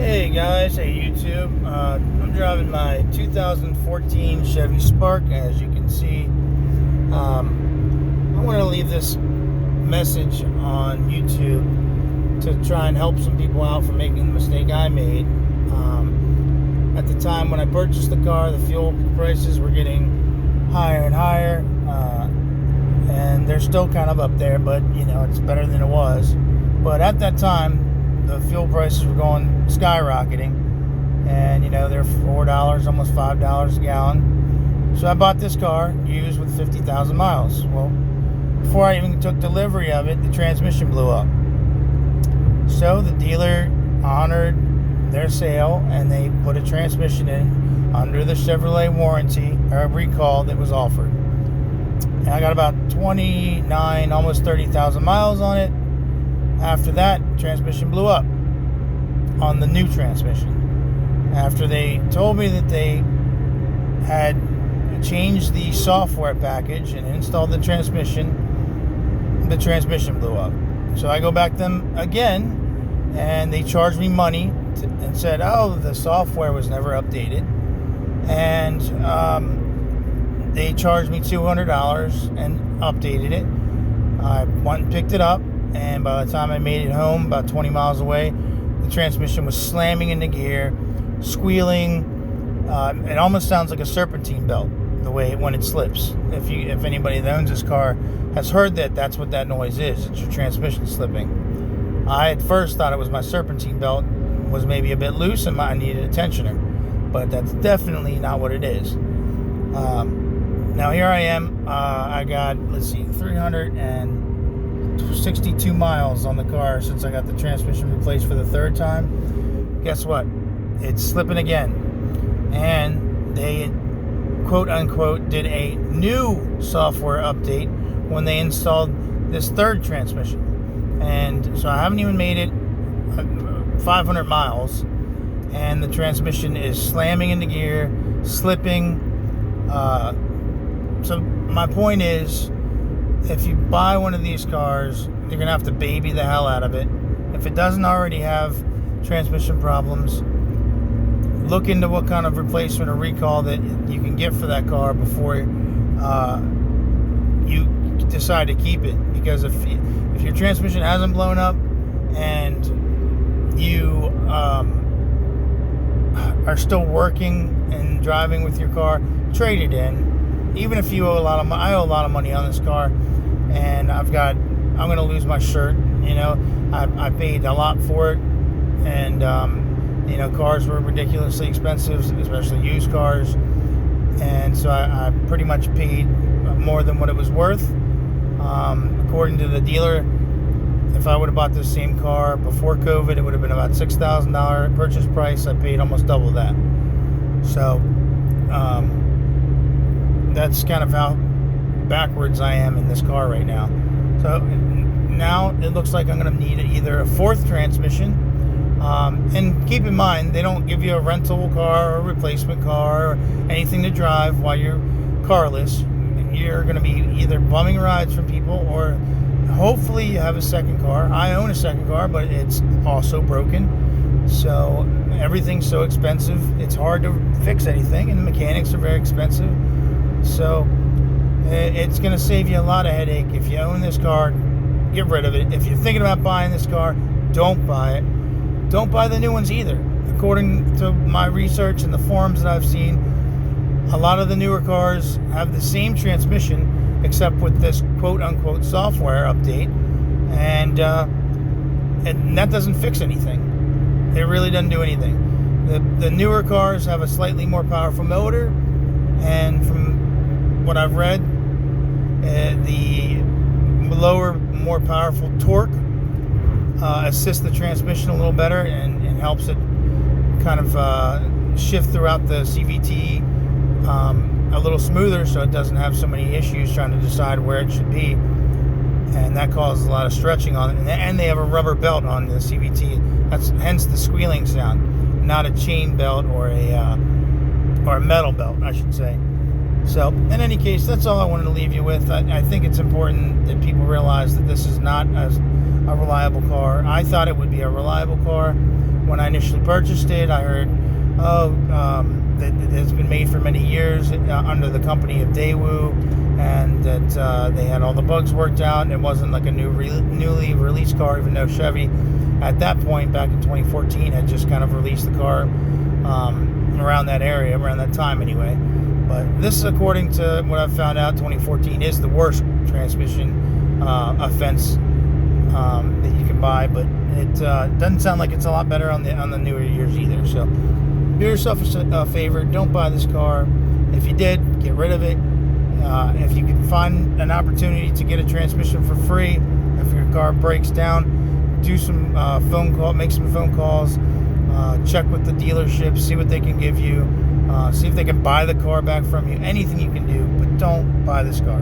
Hey guys, hey YouTube. I'm driving my 2014 Chevy Spark. As you can see, I want to leave this message on YouTube to try and help some people out from making the mistake I made. At the time when I purchased the car, the fuel prices were getting higher and higher, and they're still kind of up there, but it's better than it was. But at that time, the fuel prices were going skyrocketing, and they're $4, almost $5 a gallon. So I bought this car used with 50,000 miles. Well, before I even took delivery of it, the transmission blew up. So the dealer honored their sale, and they put a transmission in under the Chevrolet warranty or recall that was offered. And I got about 29, almost 30,000 miles on it. After that, transmission blew up on the new transmission. After they told me that they had changed the software package and installed the transmission blew up. So I go back to them again, and they charged me money and said, oh, the software was never updated. And they charged me $200 and updated it. I went and picked it up, and by the time I made it home, about 20 miles away, the transmission was slamming into gear, squealing. It almost sounds like a serpentine belt, the way when it slips. If anybody that owns this car has heard that, that's what that noise is. It's your transmission slipping. I at first thought it was my serpentine belt was maybe a bit loose and I needed a tensioner, but that's definitely not what it is. Now here I am. I got 362 miles on the car since I got the transmission replaced for the third time. Guess what? It's slipping again. And they, quote unquote, did a new software update when they installed this third transmission. And so I haven't even made it 500 miles, and the transmission is slamming into gear, slipping. So my point is, if you buy one of these cars, you're going to have to baby the hell out of it. If it doesn't already have transmission problems, look into what kind of replacement or recall that you can get for that car before you decide to keep it. Because if your transmission hasn't blown up and you are still working and driving with your car, trade it in. Even if you owe a lot of money, I owe a lot of money on this car, and I'm going to lose my shirt. I paid a lot for it, and cars were ridiculously expensive, especially used cars, and so I pretty much paid more than what it was worth. According to the dealer, if I would have bought this same car before COVID, it would have been about $6,000 purchase price. I paid almost double that. So that's kind of how backwards I am in this car right now. So now it looks like I'm going to need either a fourth transmission. And keep in mind, they don't give you a rental car or a replacement car or anything to drive while you're carless. You're going to be either bumming rides from people, or hopefully you have a second car. I own a second car, but it's also broken. So everything's so expensive, it's hard to fix anything, and the mechanics are very expensive. So it's going to save you a lot of headache. If you own this car, get rid of it. If you're thinking about buying this car, don't buy it. Don't buy the new ones either. According to my research and the forums that I've seen, a lot of the newer cars have the same transmission, except with this quote-unquote software update, and that doesn't fix anything. It really doesn't do anything. The newer cars have a slightly more powerful motor, and from what I've read, the lower, more powerful torque assists the transmission a little better and helps it kind of shift throughout the CVT a little smoother, so it doesn't have so many issues trying to decide where it should be, and that causes a lot of stretching on it. And they have a rubber belt on the CVT. That's hence the squealing sound, not a chain belt or a metal belt, I should say. So in any case, that's all I wanted to leave you with. I think it's important that people realize that this is not a reliable car. I thought it would be a reliable car when I initially purchased it, I heard, that it has been made for many years under the company of Daewoo, and that they had all the bugs worked out, and it wasn't like a newly released car, even though Chevy at that point back in 2014 had just kind of released the car around that area, around that time anyway. But this is according to what I've found out. 2014 is the worst transmission offense that you can buy, but it doesn't sound like it's a lot better on the newer years either. So do yourself a favor, don't buy this car. If you did, get rid of it. If you can find an opportunity to get a transmission for free, if your car breaks down, do some make some phone calls, check with the dealership, see what they can give you, see if they can buy the car back from you. Anything you can do, but don't buy this car.